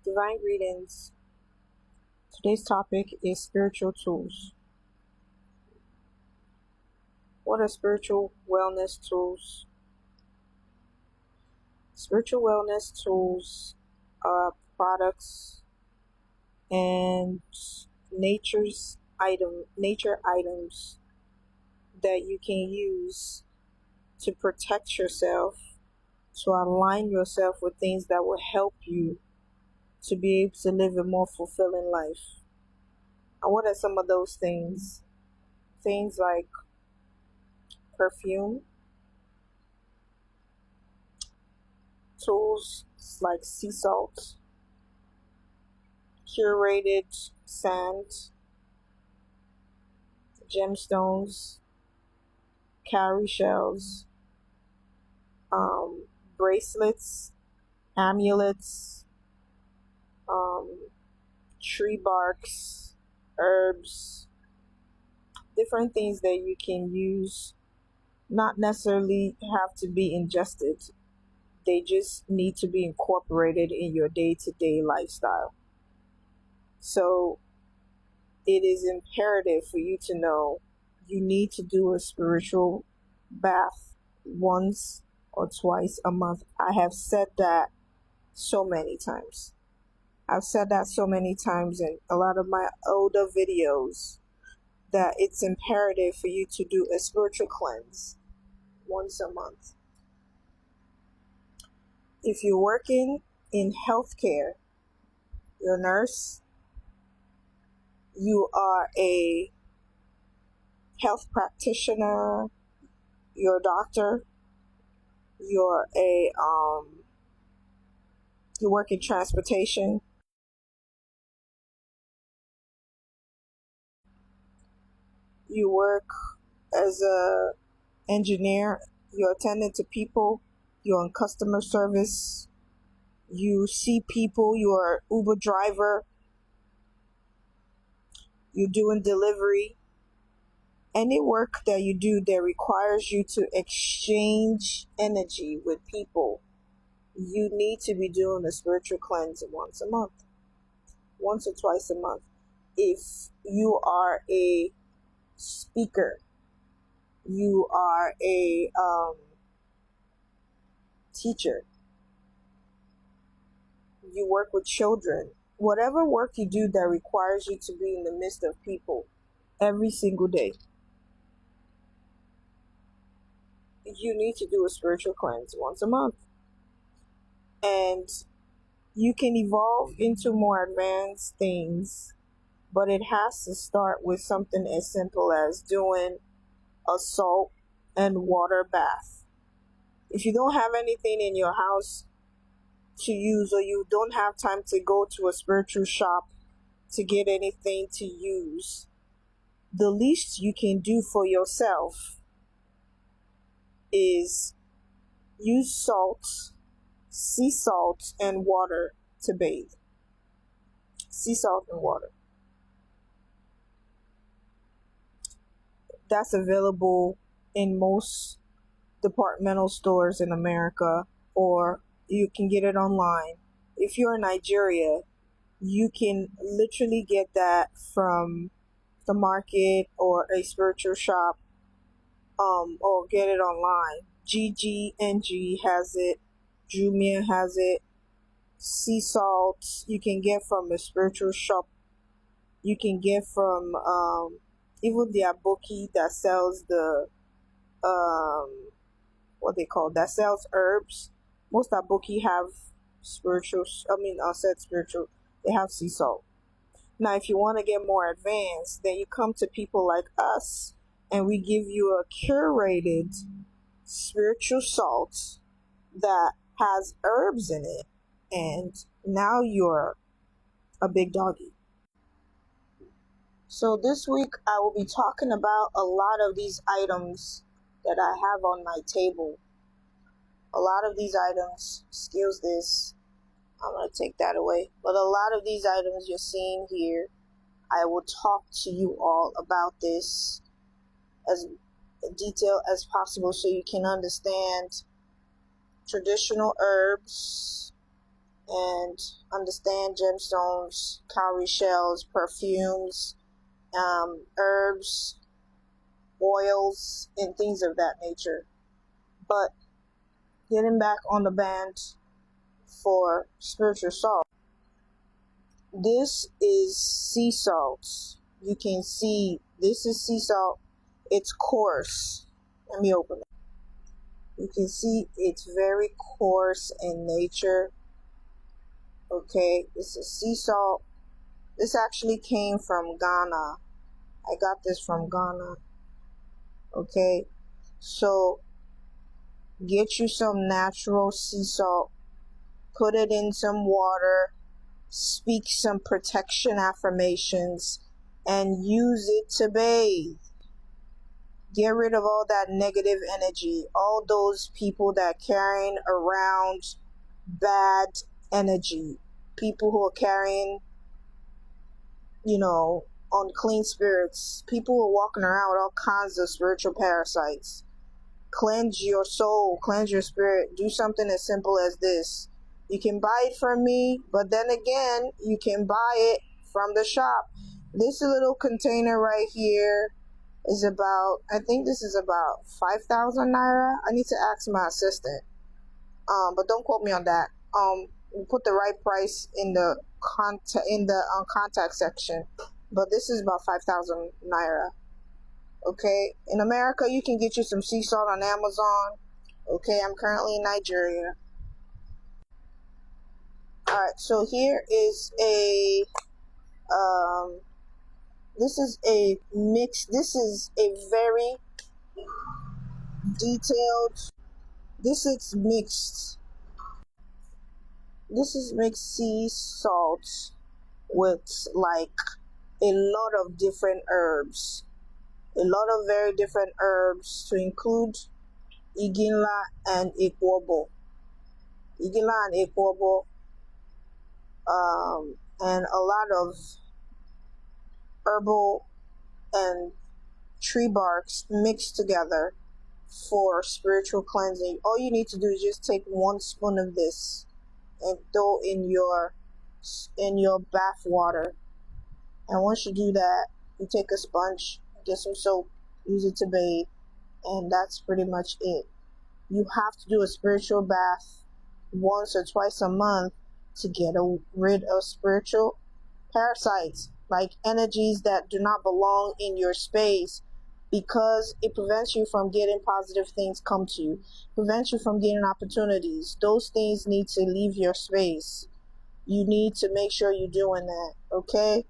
Divine greetings. Today's topic is spiritual tools. What are spiritual wellness tools? Spiritual wellness tools are products and nature items that you can use to protect yourself, to align yourself with things that will help you to be able to live a more fulfilling life. And what are some of those things? Things like perfume, tools like sea salt, curated sand, gemstones, cowrie shells, bracelets, amulets, tree barks, herbs, different things that you can use, not necessarily have to be ingested. They just need to be incorporated in your day-to-day lifestyle. So it is imperative for you to know you need to do a spiritual bath once or twice a month. I have said that so many times. I've said that so many times in a lot of my older videos that it's imperative for you to do a spiritual cleanse once a month. If you're working in healthcare, you're a nurse, you are a health practitioner, you're a doctor, you work in transportation, you work as a engineer, you're attending to people, you're in customer service, you see people, you're an Uber driver, you're doing delivery. Any work that you do that requires you to exchange energy with people, you need to be doing a spiritual cleanse once a month, once or twice a month. If you are a speaker, you are a teacher, you work with children, whatever work you do that requires you to be in the midst of people every single day, you need to do a spiritual cleanse once a month. And you can evolve into more advanced things, but it has to start with something as simple as doing a salt and water bath. If you don't have anything in your house to use, or you don't have time to go to a spiritual shop to get anything to use, the least you can do for yourself is use salt, sea salt, and water to bathe. Sea salt and water. That's available in most departmental stores in America, or you can get it online. If you're in Nigeria, you can literally get that from the market or a spiritual shop, or get it online. GGNG has it, Jumia has it. Sea salt you can get from a spiritual shop. You can get from even the aboki that sells the what they call that sells herbs. Most aboki have said spiritual, they have sea salt. Now if you want to get more advanced, then you come to people like us and we give you a curated spiritual salt that has herbs in it, and now you're a big doggy. So this week I will be talking about a lot of these items that I have on my table. A lot of these items, excuse this, I'm going to take that away. But a lot of these items you're seeing here, I will talk to you all about this as detailed as possible so you can understand traditional herbs, and understand gemstones, cowrie shells, perfumes, herbs, oils, and things of that nature. But getting back on the band for spiritual salt, this is sea salt. You can see this is sea salt. It's coarse. Let me open it. You can see it's very coarse in nature. Okay, this is sea salt. This actually came from Ghana. I got this from Ghana. Okay, so get you some natural sea salt, put it in some water, speak some protection affirmations, and use it to bathe. Get rid of all that negative energy, all those people that carrying around bad energy, people who are carrying, unclean spirits, people who are walking around with all kinds of spiritual parasites. Cleanse your soul, cleanse your spirit. Do something as simple as this. You can buy it from me, but then again, you can buy it from the shop. This little container right here is about, I think this is about 5,000 naira. I need to ask my assistant. But don't quote me on that. We'll put the right price in the contact section. But this is about 5,000 naira. Okay, in America, you can get you some sea salt on Amazon. Okay, I'm currently in Nigeria. Alright, so here is this is a mix. This is a very detailed, this is mixed sea salt with like a lot of different herbs. A lot of very different herbs to include Iginla and Ikwobo. Iginla and Ikwobo, and a lot of herbal and tree barks mixed together for spiritual cleansing. All you need to do is just take 1 spoon of this and throw in your bath water. And once you do that, you take a sponge, get some soap, use it to bathe, and that's pretty much it. You have to do a spiritual bath once or twice a month to get rid of spiritual parasites, like energies that do not belong in your space, because it prevents you from getting positive things come to you, prevents you from getting opportunities. Those things need to leave your space. You need to make sure you're doing that, okay?